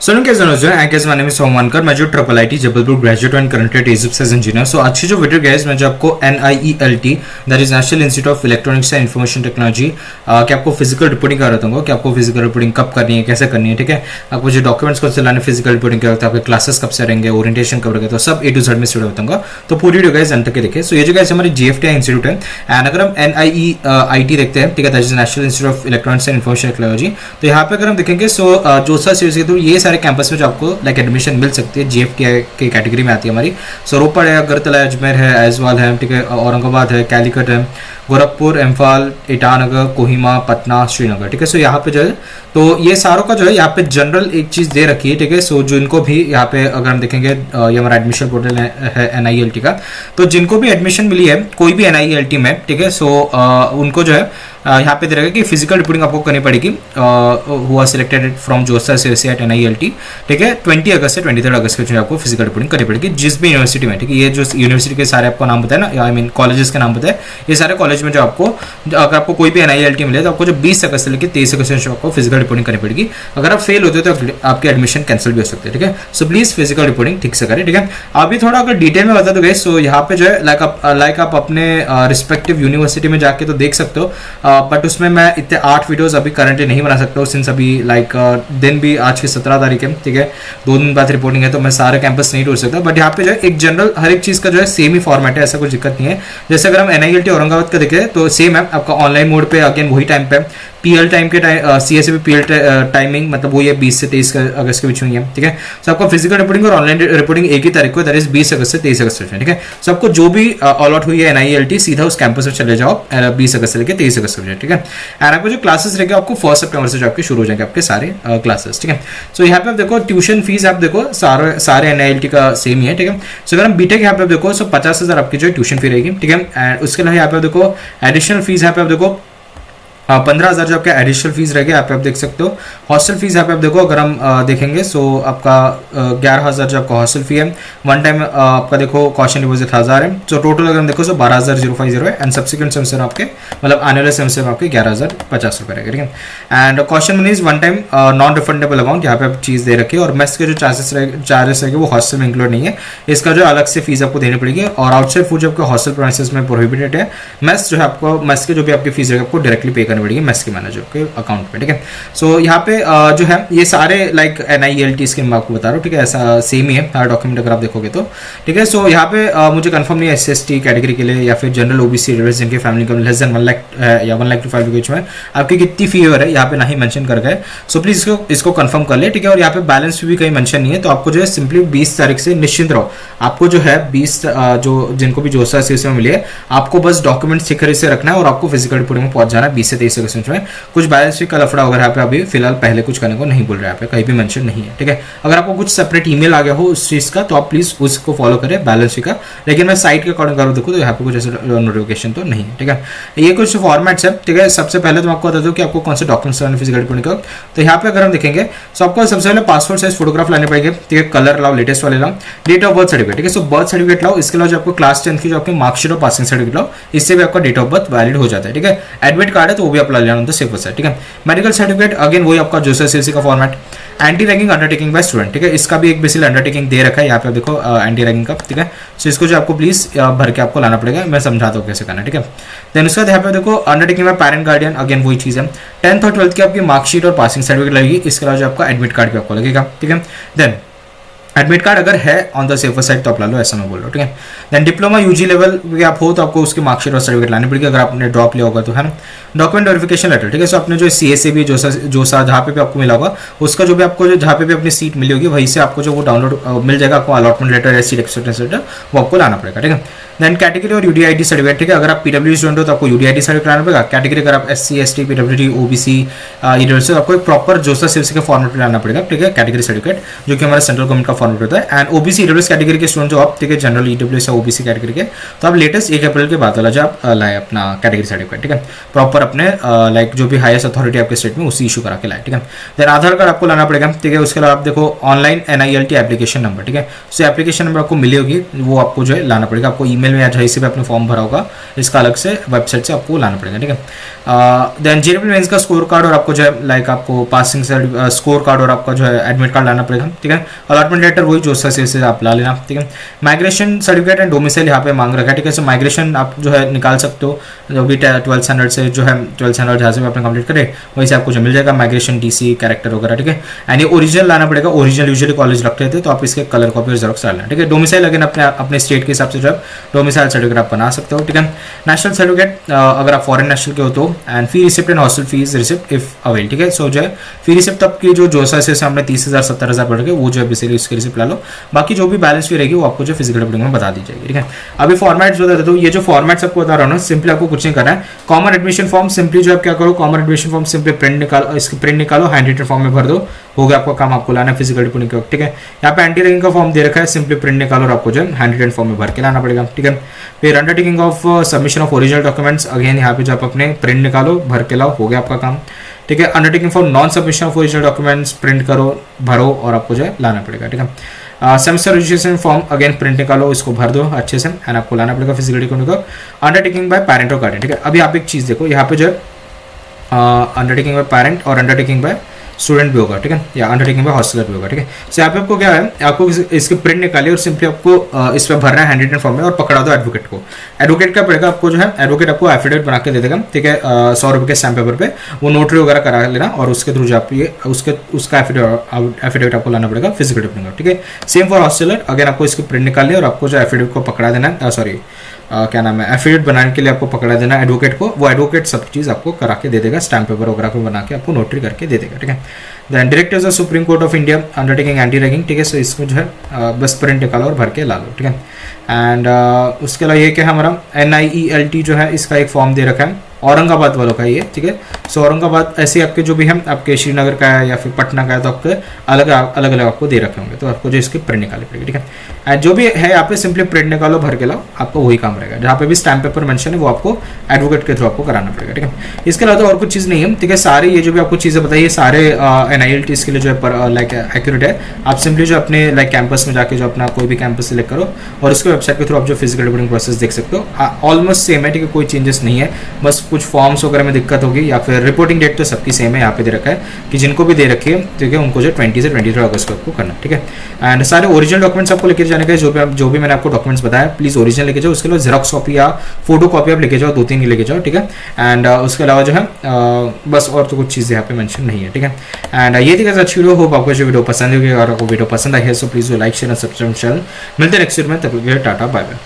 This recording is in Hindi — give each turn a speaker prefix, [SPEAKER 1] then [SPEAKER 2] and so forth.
[SPEAKER 1] सो कैसे हो I guess my name is Somvankar. मैं जो triple IT Jabalpur graduate and current एजिप्स एज इंजीनियर। सो आज की जो वीडियो गैस मैं जो आपको NIELT that is National Institute of Electronics and Information Technology कि आपको फिजिकल रिपोर्टिंग कर रहा हूँ कि आपको फिजिकल रिपोर्टिंग कब करनी है, कैसे करनी है, ठीक है। आपको जो डॉक्यूमेंट्स कब से लाने, फिजिकल रिपोर्टिंग क्या होता है, आपके क्लासेस कब से रहेंगे, ओरिएंटेशन कब रहेगा, तो सब A to Z में स्टूडियो बताऊंगा। तो पूरी वीडियो गैस अंत तक देखिए। सो ये जो गैस हमारी GFTI इंस्टीट्यूट है एंड अगर हम NIEIT देखते हैं, ठीक है, that is National Institute of Electronics and Information technology. तो यहाँ पे अगर हम देखेंगे जोसा सीरीज के थ्रू ये सारे कैंपस में जो आपको लाइक एडमिशन मिल सकती है GFTI की कैटेगरी में आती है हमारी। सो रोपड़ है, अगरतला है, अजमेर है, ऐजवाल है, ठीक है, औरंगाबाद है, कैलीकट है, गोरखपुर, इम्फाल, ईटानगर, कोहिमा, पटना, श्रीनगर, ठीक है। सो यहाँ पे जो है तो ये सारों का जो है यहाँ पे जनरल एक चीज दे रखी है, ठीक है। सो जो इनको भी यहाँ पे अगर हम देखेंगे ये हमारा एडमिशन पोर्टल है NIELT का, तो जिनको भी एडमिशन मिली है कोई भी NIELT में, ठीक है, सो उनको जो है यहाँ पे दे रहेगा कि फिजिकल रिपोर्टिंग आपको करनी पड़ेगी। हुआ सिलेक्टेड फ्रॉम जोसा सीएससी एट NIELT, ठीक है। 20 अगस्त से 23 अगस्त के जो आपको फिजिकल रिपोर्टिंग करनी पड़ेगी जिस भी यूनिवर्सिटी में, ठीक है। ये जो यूनिवर्सिटी के सारे आपको नाम बताए ना, आई मीन कॉलेजेस के नाम बताए, ये सारे कॉलेज में जो आपको अगर आपको कोई भी NIELT मिले तो आपको जो 20 अगस्त से लेकर 23 अगस्त से आपको फिजिकल रिपोर्टिंग करनी पड़ेगी। अगर आप फेल होते हो तो आपके एडमिशन कैंसिल भी हो सकते हैं, ठीक है। सो प्लीज फिजिकल रिपोर्टिंग ठीक से करें, ठीक है। अभी थोड़ा अगर डिटेल में बता दो गाइस, सो यहाँ पे जो है लाइक आप अपने रिस्पेक्टिव यूनिवर्सिटी में जाके तो देख सकते हो, बट उसमें मैं इतने 8 वीडियोस अभी करंटली नहीं बना सकता हूँ सिंस अभी लाइक दिन भी आज की 17 तारीख है, ठीक है, 2 दिन बाद रिपोर्टिंग है, तो मैं सारे कैंपस नहीं ढूंढ सकता। बट यहाँ पे जो है एक जनरल हर एक चीज का जो है सेम ही फॉर्मेट है, ऐसा कुछ दिक्कत नहीं है। जैसे अगर हम NIELT औरंगाबाद का देखें तो सेम है आपका ऑनलाइन मोड पे, अगेन वही टाइम पे PL टाइम के CSA पे PL टाइमिंग मतलब वो ये 20 से 23 अगस्त के बीच में है, ठीक है। सो आपका फिजिकल रिपोर्टिंग और ऑनलाइन रिपोर्टिंग एक ही तारीख को, दैट इज 20 अगस्त से 23 अगस्त में, ठीक है। सो आपको जो भी अलॉट हुई है NIELT सीधा उस कैंपस में चले जाओ 20 अगस्त से लेकर 23 अगस्त के, ठीक है। एंड आपको जो क्लासेस रहेंगे आपको 1 सितंबर से जो आपके शुरू हो जाएंगे आपके सारे क्लासेस, ठीक है। सो यहाँ पे आप देखो ट्यूशन फीस आप देखो सारे NIELT का सेम ही है, ठीक है। सो अगर हम बीटेक यहाँ पे आप देखो 50,000 आपकी जो ट्यूशन फी रहेगी, ठीक है। एंड उसके अलावा यहाँ पे देखो एडिशनल फीस यहाँ पे आप देखो 15,000 जो आपका एडिशनल फीस रहेगा, यहाँ पे आप देख सकते हो। हॉस्टल फीस यहाँ पे आप देखो अगर हम देखेंगे सो आपका 11,000 जो आपका हॉस्टल फी है। वन टाइम आपका देखो कॉशन डिपॉजिट 1,000 है। सो टोटल अगर हम देखो सो 12,050 है एंड सब्सिक्वेंट सेमेस्टर आपके मतलब एनुअल सेमेस्टर में आपके 11,050 रुपये रहेगा, ठीक है। And caution money is one time non refundable amount, यहाँ पे आप चीज़ दे रखी है। और मेस के जो चार्जेस रहेंगे वो हॉस्टल में इंक्लूड नहीं है, इसका जो अलग से फीस आपको देनी पड़ेगी। और आउटसाइड फूड जो आपके हॉस्टल प्रोवाइसेस में प्रोहिबिटेड है। मेस जो है आपको मेस के जो भी आपकी फीस रहेगी आपको डायरेक्टली पे करनी पड़ेगी मेस के मैनेजर के अकाउंट पे, ठीक है। सो यहाँ पे जो है ये सारे लाइक NIELT स्कीम मैं आपको बता रहा हूँ, ठीक है। ऐसा सेम ही है हर डॉक्यूमेंट अगर आप देखोगे तो, ठीक है। सो यहाँ पे मुझे कंफर्म नहीं है SC/ST कैटेगरी के लिए या फिर जनरल OBC जिनके family income less than 1 lakh या 1 लाख टू 5 लाख में आपकी कितनी फी है यहाँ पे नहीं मेंशन कर गए। सो प्लीज इसको कंफर्म कर ले, ठीक है। और यहाँ पे बैलेंस भी कहीं मेंशन नहीं है, तो आपको जो है सिंपली 20 तारीख से निश्चिंत रहो। आपको जो है 20 जो जिनको भी जोसा सीरीज में मिली है आपको बस डॉक्यूमेंट सिक्योरिटी से रखना है और आपको फिजिकल रिपोर्टिंग में पहुंच जाना है 20 से 23 अगस्त में। कुछ बैलेंस शीट का लफड़ा वगैरह यहाँ पे अभी फिलहाल पहले कुछ करने को नहीं बोल रहे हैं, यहाँ पे कहीं भी मेंशन नहीं है, ठीक है। अगर आपको कुछ सेपरेट ईमेल आ गया हो उस चीज का तो आप प्लीज उसको फॉलो करें बैलेंस शीट का। लेकिन मैं साइट के अकॉर्डिंग करूँ देखो तो यहाँ पे कुछ ऐसा नोटिफिकेशन तो नहीं है, ठीक है। ये कुछ फॉर्मेट्स है, ठीक है। सबसे पहले तो मैं आपको बता दूं कि आपको कौन से डॉक्यूमेंट्स लाने फिजिकल रिपोर्टिंग का। तो यहाँ पे अगर हम देखेंगे तो आपको सबसे पहले पासपोर्ट साइज फोटोग्राफ लाने पड़ेंगे, ठीक है। कलर लाओ, लेटेस्ट वाले लाओ, डेट ऑफ बर्थ सर्टिफिकेट, ठीक है। सो बर्थ सर्टिफिकेट लाओ, इसके अलावा जो आपको क्लास 10 की जो आपकी मार्कशीट और पासिंग सर्टिफिकेट लाओ, इससे भी आपका डेट ऑफ बर्थ वैलिड हो जाता है, ठीक है। एडमिट कार्ड है तो वो भी आप ला लेना सेफ है, ठीक है। मेडिकल सर्टिफिकेट अगेन वही आपका जोसा सीएससी का format. Anti ragging undertaking bye student, ठीक है। इसका भी एक बेसिकली अंडरटेकिंग दे रखा है यहाँ पे देखो एंटी रैगिंग का, ठीक है। सो इसको जो आपको प्लीज भर के आपको लाना पड़ेगा, मैं समझाता हूँ कैसे करना है, ठीक है। देन उसके बाद यहाँ पे देखो undertaking by parent guardian, again वही चीज है। 10th और 12th की आपकी मार्कशीट और पासिंग सर्टिफिकेट लगेगी, इसके अलावा जो आपका एडमिट कार्ड भी आपको लगेगा, ठीक है। देन एडमिट कार्ड अगर है ऑन द सेफर साइड तो आप ला लो, ऐसा मैं बोल रहा हूँ, ठीक है। देन डिप्लोमा UG लेवल पे आप हो तो आपको उसकी मार्कशीट और सर्टिफिकेट लानी पड़ेगी अगर आपने ड्रॉप लिया होगा तो, है ना। डॉक्यूमेंट वेरिफिकेशन लेटर, ठीक है। सो आपने जो CSA भी जोसा जहाँ पे भी आपको मिला होगा उसका जो भी आपको जो जहाँ पे भी अपनी सीट मिली होगी वहीं से आपको जो वो डाउनलोड मिल जाएगा, आपको अलॉटमेंट लेटर या सीट एक्सेप्टेंस लेटर वो आपको लाना पड़ेगा, ठीक है। देन कैटेगरी और UDID सर्टिफिकेट, ठीक है। अगर आप PWD स्टूडेंट हो तो आपको UDID सर्टिफिकेट लाना पड़ेगा। कैटेगरी अगर आप SC/ST PWD OBC तो आपको एक प्रॉपर जोसा सीएससी का फॉर्मेट लाना पड़ेगा, ठीक है। कैटेगरी सर्टिफिकेट जो कि हमारा सेंट्रल गवर्नमेंट का फॉर्मेट होता है। एंड ओबीसी ईडब्ल्यूएस कैटेगरी के स्टूडेंट जो आप, ठीक है, जनरल ईडब्ल्यूएस या ओबीसी कैटेगरी के, तो आप लेटेस्ट 1 अप्रैल के बाद वाला जो आप लाए अपना कैटेगरी सर्टिफिकेट, ठीक है, प्रॉपर अपने लाइक जो भी हाईएस्ट अथॉरिटी आपके स्टेट में उसी इशू करा के लाए, ठीक है। देन आधार कार्ड आपको लाना पड़ेगा, ठीक है। उसके अलावा आप देखो ऑनलाइन NILT एप्लीकेशन नंबर, ठीक है, सो एप्लीकेशन नंबर आपको मिली होगी, वो आपको जो है लाना पड़ेगा, आपको ईमेल में या जहाँ से भी आपने फॉर्म भरा होगा इसका अलग से वेबसाइट से आपको लाना पड़ेगा, ठीक है। देन जेईई मेंस का स्कोर कार्ड और आपको जो है लाइक आपको पासिंग स्कोर कार्ड और आपका जो है एडमिट कार्ड लाना पड़ेगा, ठीक है। अलॉटमेंट लेटर वही जो से आप ला लेना, ठीक है। माइग्रेशन सर्टिफिकेट एंड डोमिसाइल यहाँ पे मांग रखा है, ठीक है। सो माइग्रेशन आप जो है निकाल सकते हो, जो भी 12th स्टैंडर्ड से जो है 12th स्टैंडर्ड जहाँ से भी आपने कंप्लीट करे वहीं से आपको जो मिल जाएगा माइग्रेशन DC कैरेक्टर वगैरह, ठीक है। एंड ये ओरिजिनल लाना पड़ेगा, ओरिजिनल यूजुअली कॉलेज रखते थे, तो आप इसके कलर कॉपी और जेरॉक्स डालना, ठीक है। डोमिसाइल अगेन अपने स्टेट के हिसाब से जो है डोमिसाइल सर्टिफिकेट आप बना सकते हो, ठीक है। नेशनल सर्टिफिकेट अगर आप फॉरेन नेशनल के हो तो, and fee receipt and hostel fees receipt if avail, ठीक है। सो जो है फी रिसिप्ट आपकी जो जोसा से सामने 30,000 70,000 पड़ गए, वो जो है बेसिकली उसकी रिसिप्ट ला लो, बाकी जो भी बैलेंस फी रहेगी वो आपको जो फिजिकल अपडेट में बता दी जाएगी, ठीक है। अभी फॉर्मेट्स बता देता हूँ, ये जो फॉर्मेट्स आपको बता रहा हूँ ना, सिंपली आपको कुछ नहीं करना है। कॉमन एडमिशन फॉर्म सिंपली जो आप क्या करो, common admission form simply print निकालो, इसकी प्रिंट निकालो, हैंड रिटन फॉर्म में भर दो, हो गया आपका काम, आपको लाना है फिजिकल रिपोर्टिंग का, ठीक है। यहाँ पे एंटी रैगिंग का फॉर्म दे रखा है, सिंपली प्रिंट निकालो और आपको जो है हैंड रिटन फॉर्म में भर के लाना पड़ेगा, ठीक है। फिर undertaking of submission of original documents, again यहाँ पे जो आप अपने प्रिंट निकालो भर के लाओ, हो गया आपका काम, ठीक है। Undertaking for non submission of original documents, print करो, भरो और आपको जो है लाना पड़ेगा, ठीक है। Semester registration form again print निकालो, इसको भर दो अच्छे से, एंड आपको लाना पड़ेगा फिजिकल रिकॉर्डिंग का। अंडरटेकिंग बाय पेरेंट और गार्डियन, ठीक है। अभी आप एक चीज़ देखो, यहाँ पे जो है अंडरटेकिंग बाय पेरेंट और अंडरटेकिंग बाय स्टूडेंट भी होगा, ठीक है, या अंडरटेकिंग बाय हॉस्टलर भी होगा, ठीक है। सो यहाँ पे आपको क्या है, आपको इसके प्रिंट निकालिए और सिंपली आपको इस पर भरना है हैंड रिटन फॉर्म में और पकड़ा दो एडवोकेट को। एडवोकेट का पड़ेगा आपको जो है, एडवोकेट आपको एफिडेविट बना के दे देगा, ठीक है, 100 रुपये के स्टैम्प पेपर पे, वो नोटरी वगैरह करा लेना और उसके थ्रू जो आप ये उसका एफिडेविट आपको लाना पड़ेगा फिजिकल रिपोर्टिंग का, ठीक है। सेम फॉर हॉस्टलर, अगर आपको इसके प्रिंट निकालिए और आपको जो एफिडेविट को पकड़ा देना है, सॉरी क्या नाम है, एफिडेविट बनाने के लिए आपको पकड़ा देना एडवोकेट को, वो एडवोकेट सब चीज़ आपको करा के दे देगा, स्टैम्प पेपर वगैरह को बना के आपको नोटरी करके दे देगा, ठीक है। Then directors of Supreme Court of India undertaking anti ragging, ठीक है। सो इसको जो है बस प्रिंट निकालो और भर के ला लो, ठीक है। एंड उसके अलावा ये क्या हमारा NIELT जो है, इसका एक फॉर्म दे रखा है औरंगाबाद वालों का ये, ठीक है। सो औरंगाबाद ऐसे आपके जो भी हम आपके श्रीनगर का है या फिर पटना का है, तो आपके अलग अलग आपको दे रखे होंगे, तो आपको जो इसके प्रिंट निकालनी पड़ेगी, ठीक है। एंड जो भी है यहाँ पे सिंपली प्रिंट निकालो भर के लाओ, आपको वही काम रहेगा। जहाँ पे भी स्टैम्प पेपर मेंशन है वो आपको एडवोकेट के थ्रू आपको कराना पड़ेगा, ठीक है। इसके अलावा तो और कुछ चीज़ नहीं है, ठीक है। सारे ये जो भी आपको चीज़ें बताइए सारे NILT के लिए जो है लाइक एक्यूरेट है। आप सिंपली जो अपने लाइक कैंपस में जाके जो अपना कोई भी कैंपस सिलेक्ट करो और उसके वेबसाइट के थ्रू आप जो फिजिकल रिपोर्टिंग प्रोसेस देख सकते हो, ऑलमोस्ट सेम है, ठीक है, कोई चेंजेस नहीं है, बस कुछ फॉर्म्स वगैरह में दिक्कत होगी या फिर रिपोर्टिंग डेट तो सबकी सेम है, यहाँ पे दे रखा है कि जिनको भी दे रखी है, ठीक है, उनको जो 20 से 23 अगस्त को आपको करना, ठीक है। एंड सारे ओरिजिनल डॉक्यूमेंट्स आपको लेके जाने का, जो भी मैंने आपको डॉक्यूमेंट्स बताया प्लीज ओरिजिनल लेके जाओ, उसके अलावा जेरॉक्स कॉपी या फोटो कॉपी आप लेके जाओ, 2-3 ही लेके जाओ, ठीक है। एंड उसके अलावा जो है बस और तो कुछ चीज़ें यहाँ पे मेंशन नहीं है, ठीक है। एंड ये थी अच्छी वीडियो, होप आपको जो वीडियो पसंद होगी, और आपको वीडियो पसंद आई है so please like share and subscribe channel. मिलते हैं नेक्स्ट वीडियो में, तब तक के लिए टाटा बाय बाय।